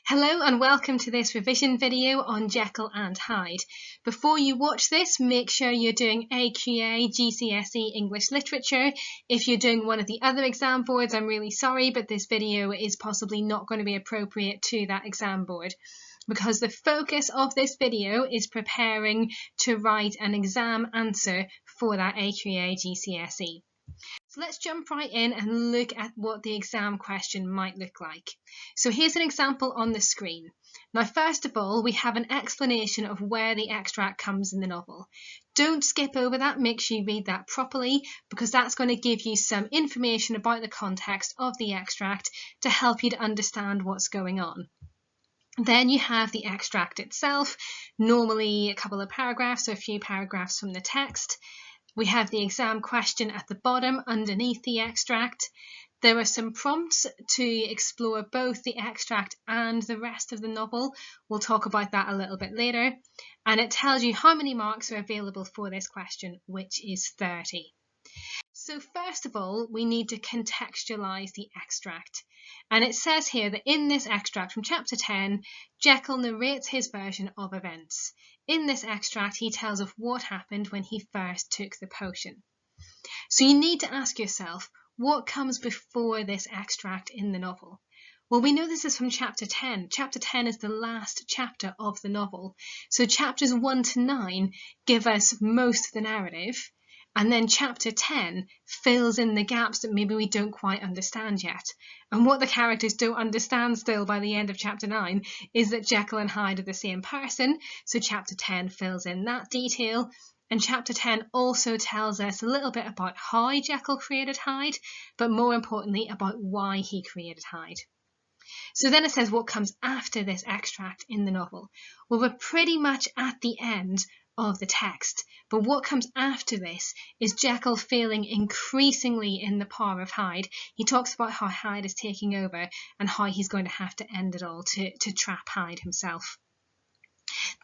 Hello and welcome to this revision video on Jekyll and Hyde. Before you watch this, make sure you're doing AQA GCSE English Literature. If you're doing one of the other exam boards, I'm really sorry, but this video is possibly not going to be appropriate to that exam board, because the focus of this video is preparing to write an exam answer for that AQA GCSE. So let's jump right in and look at what the exam question might look like. So here's an example on the screen. Now, first of all, we have an explanation of where the extract comes in the novel. Don't skip over that, make sure you read that properly, because that's going to give you some information about the context of the extract to help you to understand what's going on. Then you have the extract itself, normally a couple of paragraphs or a few paragraphs from the text. We have the exam question at the bottom underneath the extract. There are some prompts to explore both the extract and the rest of the novel. We'll talk about that a little bit later. And it tells you how many marks are available for this question, which is 30. So first of all, we need to contextualise the extract. And it says here that in this extract from chapter 10, Jekyll narrates his version of events. In this extract, he tells of what happened when he first took the potion. So you need to ask yourself, what comes before this extract in the novel? Well, we know this is from chapter 10. Chapter 10 is the last chapter of the novel. So chapters 1 to 9 give us most of the narrative. And then chapter 10 fills in the gaps that maybe we don't quite understand yet. And what the characters don't understand still by the end of chapter 9 is that Jekyll and Hyde are the same person. So chapter 10 fills in that detail. And chapter 10 also tells us a little bit about how Jekyll created Hyde, but more importantly about why he created Hyde. So then it says what comes after this extract in the novel. Well, we're pretty much at the end of the text, but what comes after this is Jekyll feeling increasingly in the power of Hyde. He talks about how Hyde is taking over and how he's going to have to end it all to trap Hyde himself.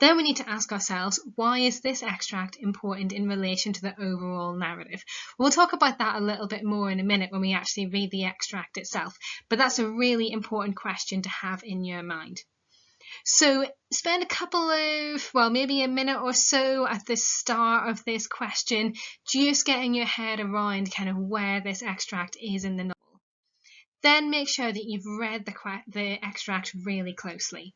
Then we need to ask ourselves, why is this extract important in relation to the overall narrative? We'll talk about that a little bit more in a minute when we actually read the extract itself, but that's a really important question to have in your mind. So spend a couple of, maybe a minute or so at the start of this question, just getting your head around kind of where this extract is in the novel. Then make sure that you've read the extract really closely.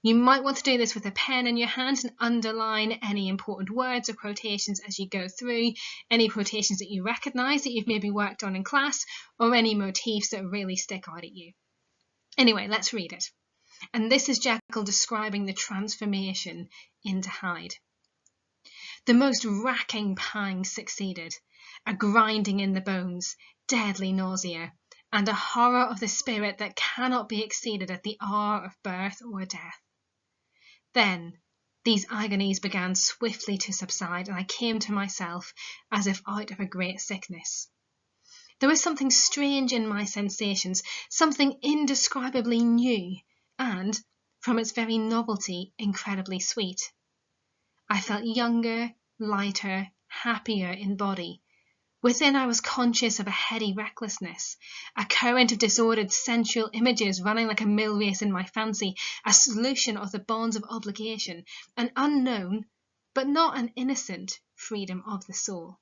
You might want to do this with a pen in your hand and underline any important words or quotations as you go through, any quotations that you recognise that you've maybe worked on in class, or any motifs that really stick out at you. Anyway, let's read it. And this is Jekyll describing the transformation into Hyde. The most racking pang succeeded, a grinding in the bones, deadly nausea, and a horror of the spirit that cannot be exceeded at the hour of birth or death. Then these agonies began swiftly to subside, and I came to myself as if out of a great sickness. There was something strange in my sensations, something indescribably new, and, from its very novelty, incredibly sweet. I felt younger, lighter, happier in body. Within I was conscious of a heady recklessness, a current of disordered sensual images running like a mill race in my fancy, a solution of the bonds of obligation, an unknown, but not an innocent, freedom of the soul.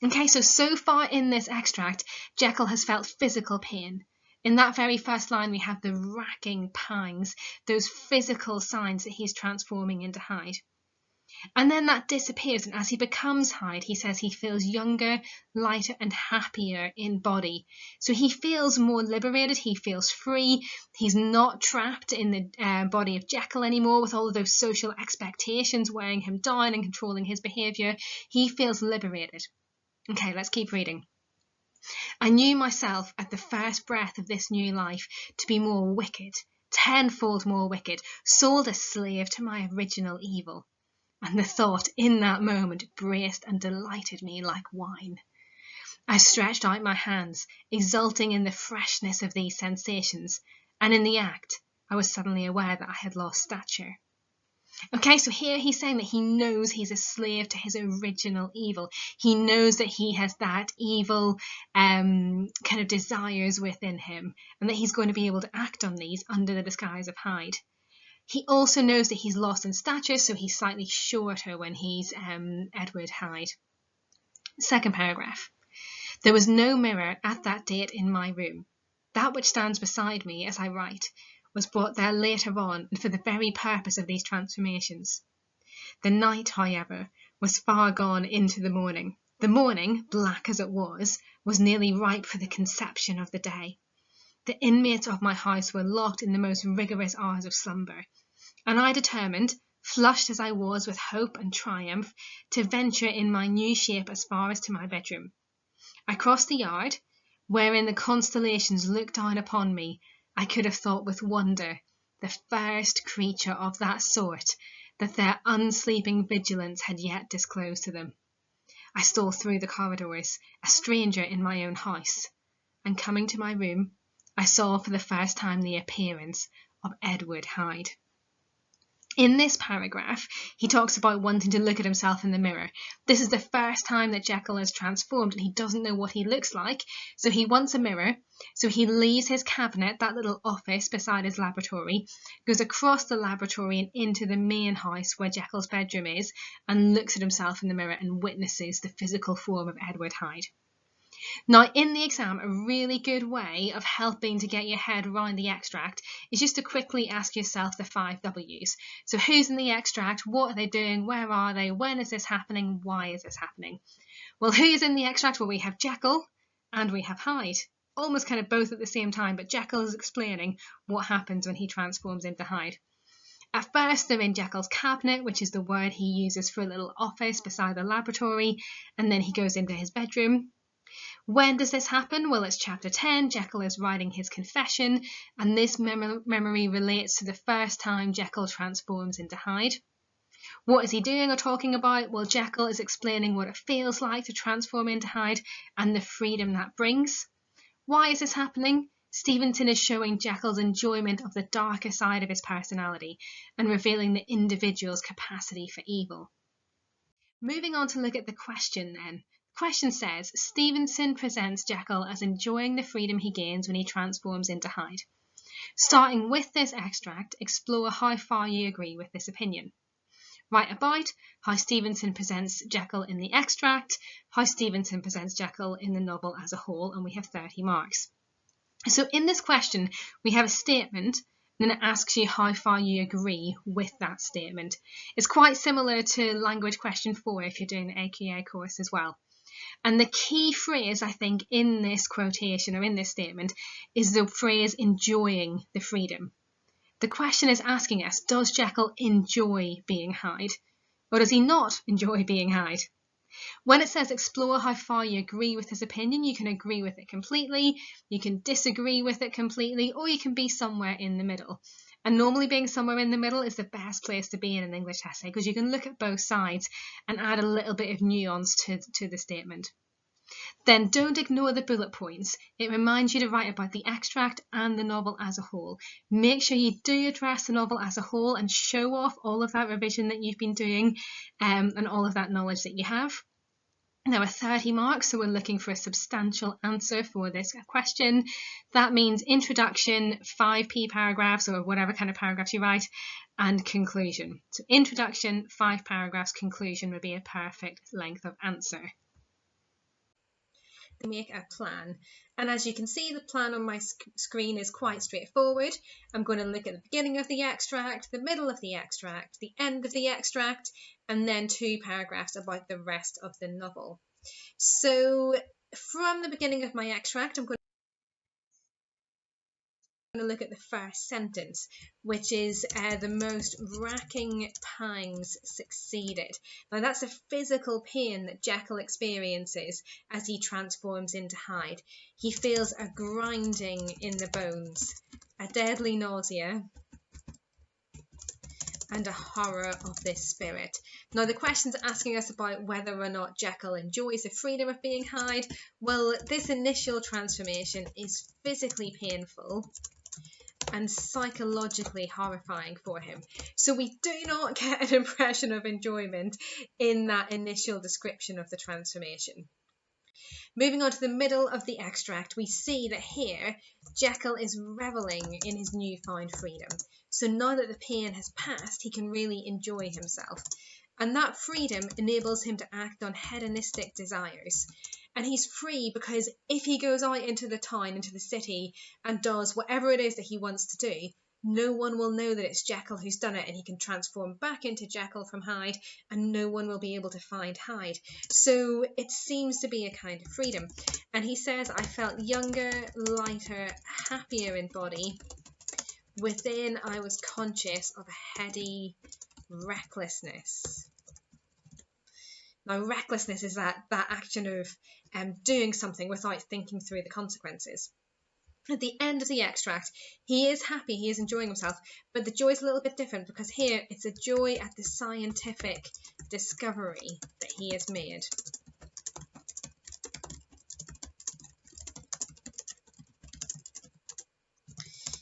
Okay, so far in this extract, Jekyll has felt physical pain. In that very first line, we have the racking pangs, those physical signs that he's transforming into Hyde. And then that disappears, and as he becomes Hyde, he says he feels younger, lighter, and happier in body. So he feels more liberated, he feels free, he's not trapped in the body of Jekyll anymore with all of those social expectations weighing him down and controlling his behaviour. He feels liberated. Okay, let's keep reading. I knew myself at the first breath of this new life to be more wicked, tenfold more wicked, sold a slave to my original evil. And the thought in that moment braced and delighted me like wine. I stretched out my hands, exulting in the freshness of these sensations, and in the act I was suddenly aware that I had lost stature. Okay, so here he's saying that he knows he's a slave to his original evil. He knows that he has that evil kind of desires within him, and that he's going to be able to act on these under the disguise of Hyde. He also knows that he's lost in stature, so he's slightly shorter when he's Edward Hyde. Second paragraph. There was no mirror at that date in my room. That which stands beside me as I write was brought there later on, and for the very purpose of these transformations. The night, however, was far gone into the morning. The morning, black as it was nearly ripe for the conception of the day. The inmates of my house were locked in the most rigorous hours of slumber, and I determined, flushed as I was with hope and triumph, to venture in my new shape as far as to my bedroom. I crossed the yard, wherein the constellations looked down upon me. I could have thought with wonder, the first creature of that sort that their unsleeping vigilance had yet disclosed to them. I stole through the corridors, a stranger in my own house, and coming to my room, I saw for the first time the appearance of Edward Hyde. In this paragraph, he talks about wanting to look at himself in the mirror. This is the first time that Jekyll is transformed, and he doesn't know what he looks like, so he wants a mirror. So he leaves his cabinet, that little office beside his laboratory, goes across the laboratory and into the main house where Jekyll's bedroom is, and looks at himself in the mirror and witnesses the physical form of Edward Hyde. Now, in the exam, a really good way of helping to get your head around the extract is just to quickly ask yourself the 5 W's. So who's in the extract? What are they doing? Where are they? When is this happening? Why is this happening? Well, who's in the extract? Well, we have Jekyll and we have Hyde. Almost kind of both at the same time, but Jekyll is explaining what happens when he transforms into Hyde. At first, they're in Jekyll's cabinet, which is the word he uses for a little office beside the laboratory, and then he goes into his bedroom. When does this happen? Well, it's chapter 10. Jekyll is writing his confession, and this memory relates to the first time Jekyll transforms into Hyde. What is he doing or talking about? Well, Jekyll is explaining what it feels like to transform into Hyde and the freedom that brings. Why is this happening? Stevenson is showing Jekyll's enjoyment of the darker side of his personality and revealing the individual's capacity for evil. Moving on to look at the question then. The question says, Stevenson presents Jekyll as enjoying the freedom he gains when he transforms into Hyde. Starting with this extract, explore how far you agree with this opinion. Write about how Stevenson presents Jekyll in the extract, how Stevenson presents Jekyll in the novel as a whole, and we have 30 marks. So in this question, we have a statement, and then it asks you how far you agree with that statement. It's quite similar to language question 4 if you're doing the AQA course as well. And the key phrase, I think, in this quotation or in this statement is the phrase enjoying the freedom. The question is asking us, does Jekyll enjoy being Hyde? Or does he not enjoy being Hyde? When it says explore how far you agree with his opinion, you can agree with it completely, you can disagree with it completely, or you can be somewhere in the middle. And normally being somewhere in the middle is the best place to be in an English essay because you can look at both sides and add a little bit of nuance to the statement. Then don't ignore the bullet points. It reminds you to write about the extract and the novel as a whole. Make sure you do address the novel as a whole and show off all of that revision that you've been doing and all of that knowledge that you have. There are 30 marks, so we're looking for a substantial answer for this question. That means introduction, 5p paragraphs or whatever kind of paragraphs you write, and conclusion. So introduction, 5 paragraphs, conclusion would be a perfect length of answer. Make a plan, and as you can see, the plan on my screen is quite straightforward. I'm going to look at the beginning of the extract, the middle of the extract, the end of the extract, and then 2 paragraphs about the rest of the novel. So from the beginning of my extract, I'm going to look at the first sentence, which is the most racking pangs succeeded. Now that's a physical pain that Jekyll experiences as he transforms into Hyde. He feels a grinding in the bones, a deadly nausea, and a horror of this spirit. Now the question's asking us about whether or not Jekyll enjoys the freedom of being Hyde. Well, this initial transformation is physically painful, and psychologically horrifying for him. So we do not get an impression of enjoyment in that initial description of the transformation. Moving on to the middle of the extract, we see that here Jekyll is revelling in his newfound freedom. So now that the pain has passed, he can really enjoy himself. And that freedom enables him to act on hedonistic desires. And he's free because if he goes out into the town, into the city, and does whatever it is that he wants to do, no one will know that it's Jekyll who's done it, and he can transform back into Jekyll from Hyde, and no one will be able to find Hyde. So it seems to be a kind of freedom. And he says, I felt younger, lighter, happier in body. Within, I was conscious of a heady recklessness. Now, recklessness is that action of doing something without thinking through the consequences. At the end of the extract, he is happy, he is enjoying himself, but the joy is a little bit different because here it's a joy at the scientific discovery that he has made.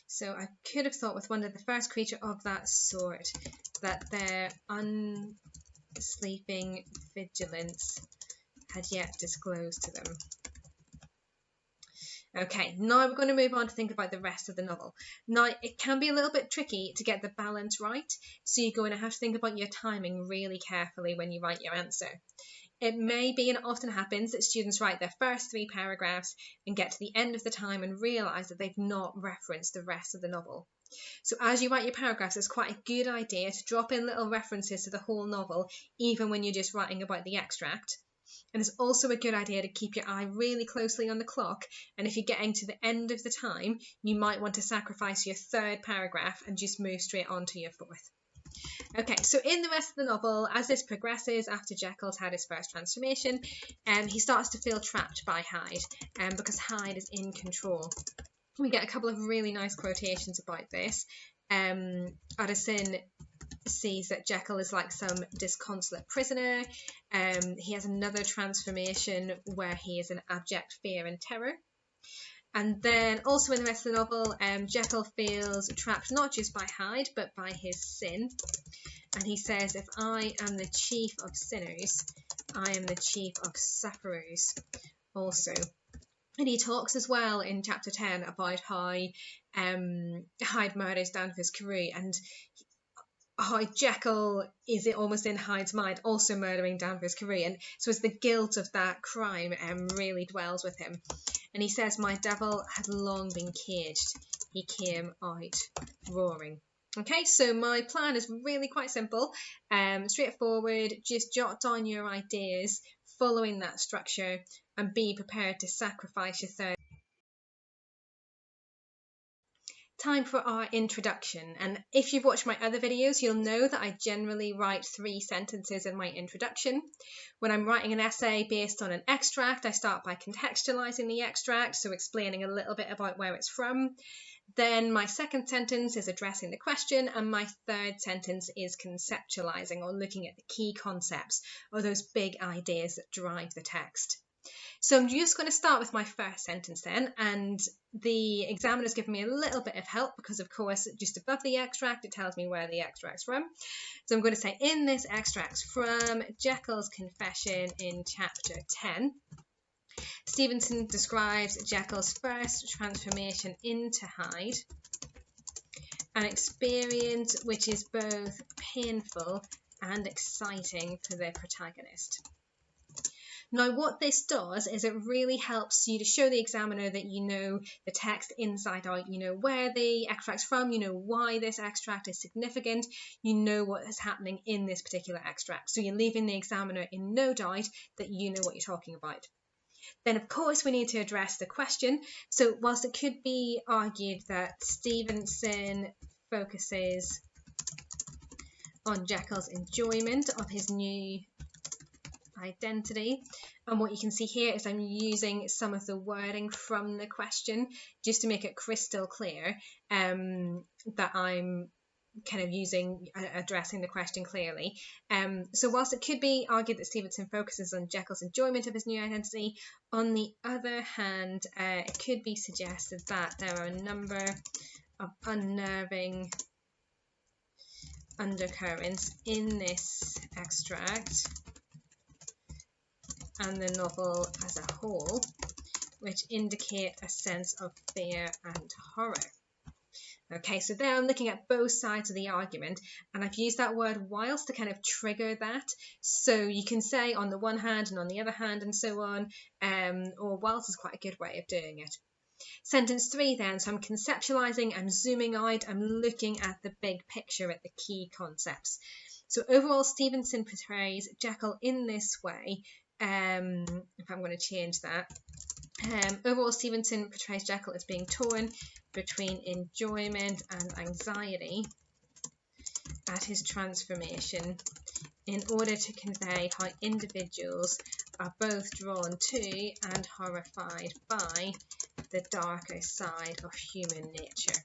So I could have thought with one of the first creature of that sort that their unsleeping vigilance had yet disclosed to them. Okay, now we're going to move on to think about the rest of the novel. Now, it can be a little bit tricky to get the balance right, so you're going to have to think about your timing really carefully when you write your answer. It may be, and it often happens, that students write their first 3 paragraphs and get to the end of the time and realise that they've not referenced the rest of the novel. So as you write your paragraphs, it's quite a good idea to drop in little references to the whole novel, even when you're just writing about the extract. And it's also a good idea to keep your eye really closely on the clock, and if you're getting to the end of the time, you might want to sacrifice your 3rd paragraph and just move straight on to your 4th. Okay, so in the rest of the novel, as this progresses, after Jekyll's had his first transformation, he starts to feel trapped by Hyde, because Hyde is in control. We get a couple of really nice quotations about this. Addison sees that Jekyll is like some disconsolate prisoner. He has another transformation where he is in abject fear and terror. And then also in the rest of the novel, Jekyll feels trapped not just by Hyde, but by his sin. And he says, if I am the chief of sinners, I am the chief of sufferers also. And he talks as well in chapter 10 about how Hyde murders Danvers Carew, and how Jekyll is almost in Hyde's mind also murdering Danvers Carew, and so as the guilt of that crime really dwells with him. And he says, my devil had long been caged, he came out roaring. Okay, so my plan is really quite simple, straightforward. Just jot down your ideas following that structure and be prepared to sacrifice your 3rd. Time for our introduction, and if you've watched my other videos, you'll know that I generally write 3 sentences in my introduction. When I'm writing an essay based on an extract, I start by contextualising the extract, so explaining a little bit about where it's from. Then my 2nd sentence is addressing the question, and my 3rd sentence is conceptualising, or looking at the key concepts or those big ideas that drive the text. So I'm just going to start with my first sentence then, and the examiner's given me a little bit of help because, of course, just above the extract it tells me where the extract's from. So I'm going to say, in this extract from Jekyll's confession in chapter 10, Stevenson describes Jekyll's first transformation into Hyde, an experience which is both painful and exciting for the protagonist. Now, what this does is it really helps you to show the examiner that you know the text inside out, you know where the extract's from, you know why this extract is significant, you know what is happening in this particular extract. So you're leaving the examiner in no doubt that you know what you're talking about. Then, of course, we need to address the question. So whilst it could be argued that Stevenson focuses on Jekyll's enjoyment of his new identity, and what you can see here is I'm using some of the wording from the question just to make it crystal clear that I'm kind of addressing the question clearly. So whilst it could be argued that Stevenson focuses on Jekyll's enjoyment of his new identity, on the other hand, it could be suggested that there are a number of unnerving undercurrents in this extract and the novel as a whole, which indicate a sense of fear and horror. Okay, so there I'm looking at both sides of the argument, and I've used that word whilst to kind of trigger that. So you can say on the one hand and on the other hand and so on, or whilst is quite a good way of doing it. Sentence 3 then, so I'm conceptualizing, I'm zooming out, I'm looking at the big picture, at the key concepts. So overall, Stevenson portrays Jekyll in this way. If I'm going to change that. Overall, Stevenson portrays Jekyll as being torn between enjoyment and anxiety at his transformation in order to convey how individuals are both drawn to and horrified by the darker side of human nature.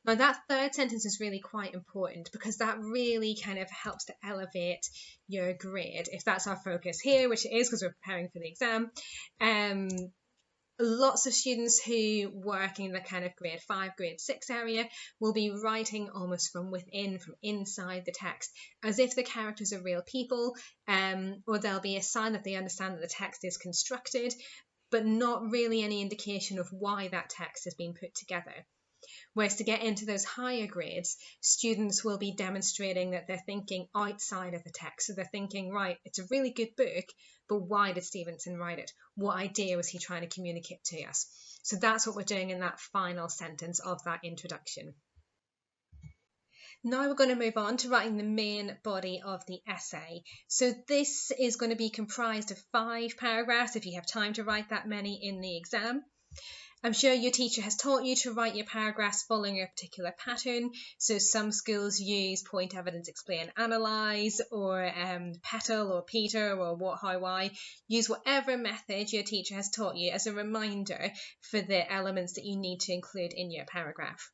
Now that third sentence is really quite important because that really kind of helps to elevate your grade, if that's our focus here, which it is because we're preparing for the exam. Lots of students who work in the kind of grade 5, grade 6 area will be writing almost from within, from inside the text, as if the characters are real people, or there'll be a sign that they understand that the text is constructed, but not really any indication of why that text has been put together. Whereas to get into those higher grades, students will be demonstrating that they're thinking outside of the text. So they're thinking, right, it's a really good book, but why did Stevenson write it? What idea was he trying to communicate to us? So that's what we're doing in that final sentence of that introduction. Now we're going to move on to writing the main body of the essay. So this is going to be comprised of 5 paragraphs if you have time to write that many in the exam. I'm sure your teacher has taught you to write your paragraphs following a particular pattern. So some schools use point, evidence, explain, analyse, or petal or Peter or what, how, why. Use whatever method your teacher has taught you as a reminder for the elements that you need to include in your paragraph.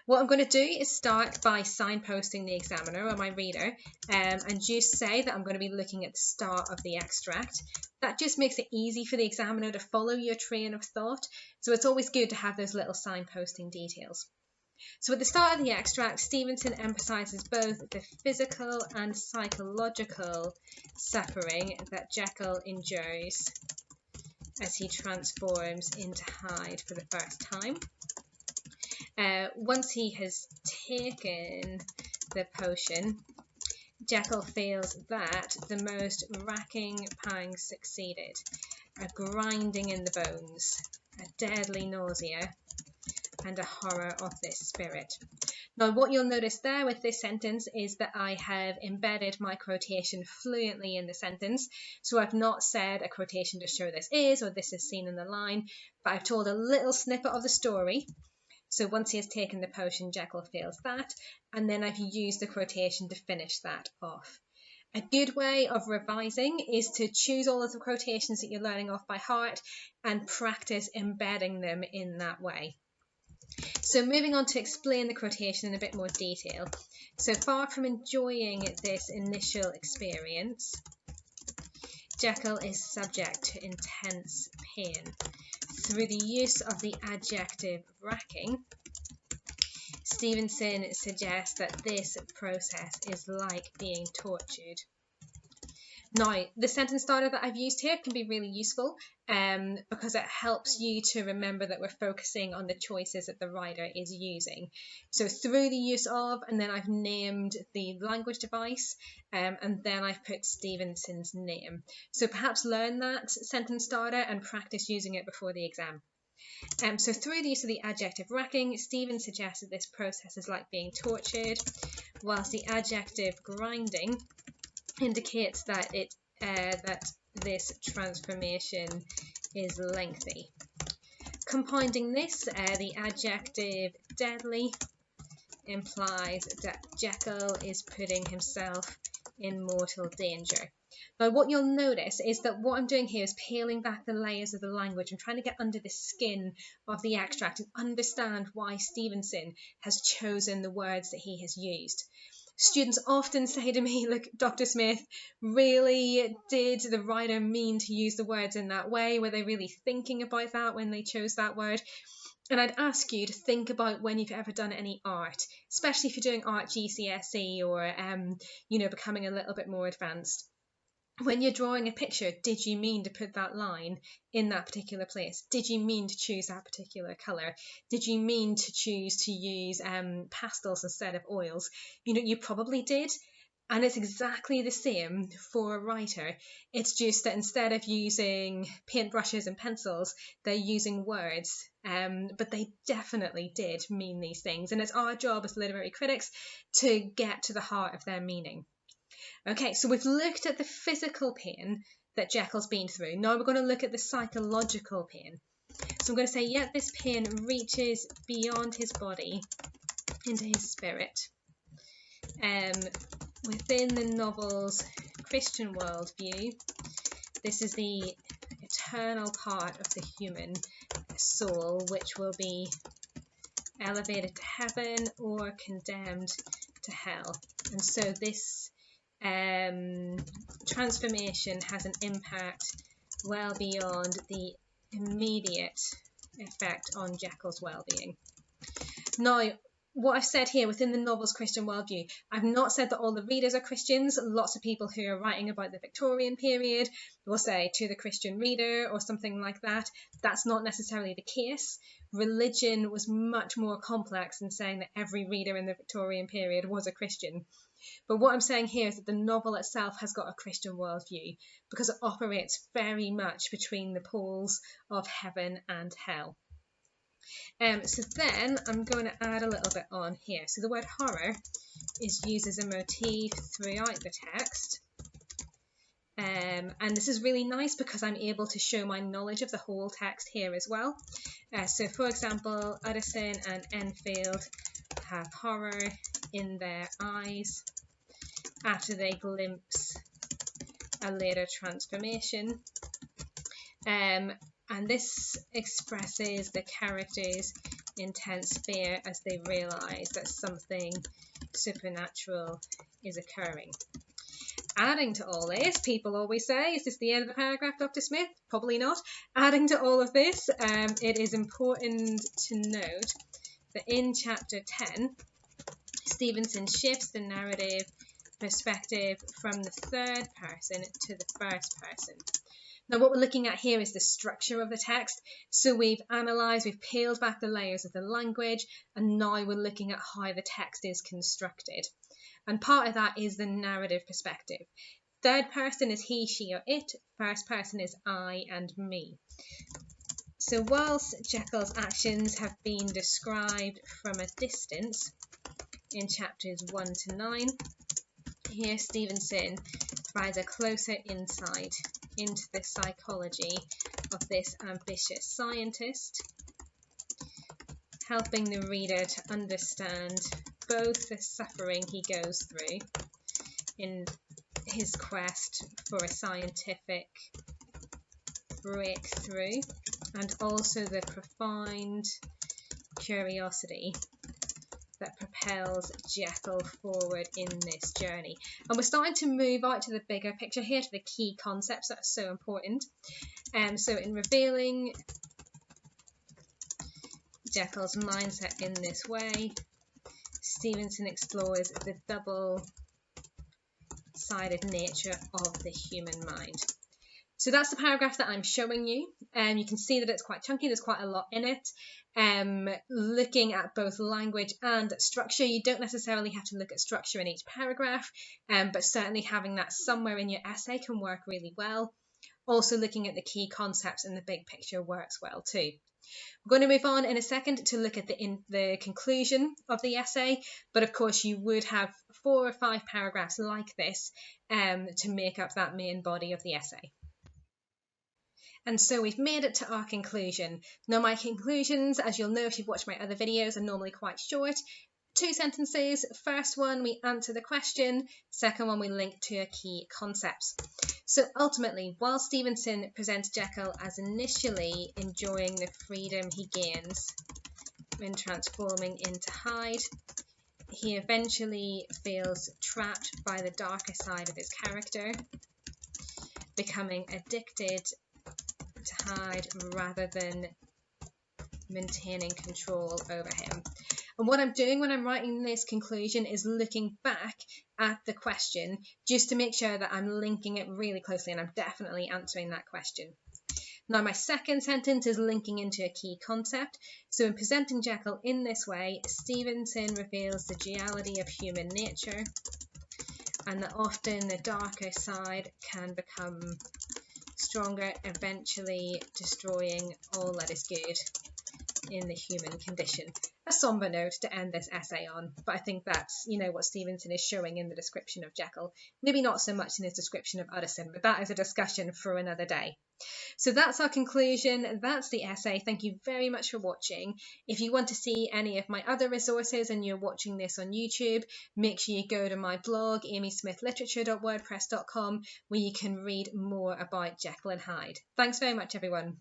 What I'm going to do is start by signposting the examiner or my reader and just say that I'm going to be looking at the start of the extract. That just makes it easy for the examiner to follow your train of thought. So it's always good to have those little signposting details. So at the start of the extract, Stevenson emphasises both the physical and psychological suffering that Jekyll endures as he transforms into Hyde for the first time. Once he has taken the potion, Jekyll feels that the most racking pangs succeeded, a grinding in the bones, a deadly nausea, and a horror of this spirit. Now, what you'll notice there with this sentence is that I have embedded my quotation fluently in the sentence. So I've not said a quotation to show this is, or this is seen in the line, but I've told a little snippet of the story. So once he has taken the potion, Jekyll feels that, and then I've used the quotation to finish that off. A good way of revising is to choose all of the quotations that you're learning off by heart and practice embedding them in that way. So moving on to explain the quotation in a bit more detail. So far from enjoying this initial experience, Jekyll is subject to intense pain. Through the use of the adjective racking, Stevenson suggests that this process is like being tortured. Now, the sentence starter that I've used here can be really useful because it helps you to remember that we're focusing on the choices that the writer is using. So through the use of, and then I've named the language device, and then I've put Stevenson's name. So perhaps learn that sentence starter and practice using it before the exam. So through the use of the adjective racking, Stephen suggests that this process is like being tortured, whilst the adjective grinding indicates that that this transformation is lengthy. Compounding this, the adjective deadly implies that Jekyll is putting himself in mortal danger. Now, what you'll notice is that what I'm doing here is peeling back the layers of the language. I'm trying to get under the skin of the extract and understand why Stevenson has chosen the words that he has used. Students often say to me, look, Dr. Smith, really did the writer mean to use the words in that way? Were they really thinking about that when they chose that word? And I'd ask you to think about when you've ever done any art, especially if you're doing art GCSE or, becoming a little bit more advanced. When you're drawing a picture, did you mean to put that line in that particular place? Did you mean to choose that particular colour? Did you mean to choose to use pastels instead of oils? You probably did. And it's exactly the same for a writer. It's just that instead of using paintbrushes and pencils, they're using words. But they definitely did mean these things. And it's our job as literary critics to get to the heart of their meaning. Okay, so we've looked at the physical pain that Jekyll's been through. Now we're going to look at the psychological pain. So I'm going to say, yeah, this pain reaches beyond his body into his spirit. Within the novel's Christian worldview, this is the eternal part of the human soul which will be elevated to heaven or condemned to hell. And so this transformation has an impact well beyond the immediate effect on Jekyll's well-being. Now, what I've said here within the novel's Christian worldview, I've not said that all the readers are Christians. Lots of people who are writing about the Victorian period will say to the Christian reader or something like that. That's not necessarily the case. Religion was much more complex than saying that every reader in the Victorian period was a Christian. But what I'm saying here is that the novel itself has got a Christian worldview because it operates very much between the poles of heaven and hell. So then I'm going to add a little bit on here. So the word horror is used as a motif throughout the text. And this is really nice because I'm able to show my knowledge of the whole text here as well. So for example, Utterson and Enfield have horror in their eyes after they glimpse a later transformation. And this expresses the characters' intense fear as they realise that something supernatural is occurring. Adding to all this, people always say, is this the end of the paragraph, Dr. Smith? Probably not. Adding to all of this, it is important to note that in chapter 10, Stevenson shifts the narrative perspective from the third person to the first person. Now what we're looking at here is the structure of the text. So we've analysed, we've peeled back the layers of the language, and now we're looking at how the text is constructed. And part of that is the narrative perspective. Third person is he, she or it. First person is I and me. So whilst Jekyll's actions have been described from a distance in chapters 1 to 9, here Stevenson provides a closer insight into the psychology of this ambitious scientist, helping the reader to understand both the suffering he goes through in his quest for a scientific breakthrough and also the profound curiosity that propels Jekyll forward in this journey. And we're starting to move out to the bigger picture here, to the key concepts that are so important. So in revealing Jekyll's mindset in this way, Stevenson explores the double-sided nature of the human mind. So that's the paragraph that I'm showing you. You can see that it's quite chunky, there's quite a lot in it. Looking at both language and structure, you don't necessarily have to look at structure in each paragraph, but certainly having that somewhere in your essay can work really well. Also looking at the key concepts in the big picture works well too. We're going to move on in a second to look at the conclusion of the essay, but of course you would have 4 or 5 paragraphs like this to make up that main body of the essay. And so we've made it to our conclusion. Now my conclusions, as you'll know if you've watched my other videos, are normally quite short. 2 sentences. First one, we answer the question. Second one, we link to key concepts. So ultimately, while Stevenson presents Jekyll as initially enjoying the freedom he gains when transforming into Hyde, he eventually feels trapped by the darker side of his character, becoming addicted to Hyde rather than maintaining control over him. And what I'm doing when I'm writing this conclusion is looking back at the question just to make sure that I'm linking it really closely and I'm definitely answering that question. Now, my second sentence is linking into a key concept. So in presenting Jekyll in this way, Stevenson reveals the duality of human nature and that often the darker side can become stronger, eventually destroying all that is good in the human condition. A somber note to end this essay on, but I think that's, what Stevenson is showing in the description of Jekyll. Maybe not so much in his description of Utterson, but that is a discussion for another day. So that's our conclusion. That's the essay. Thank you very much for watching. If you want to see any of my other resources and you're watching this on YouTube, make sure you go to my blog, amysmithliterature.wordpress.com, where you can read more about Jekyll and Hyde. Thanks very much, everyone.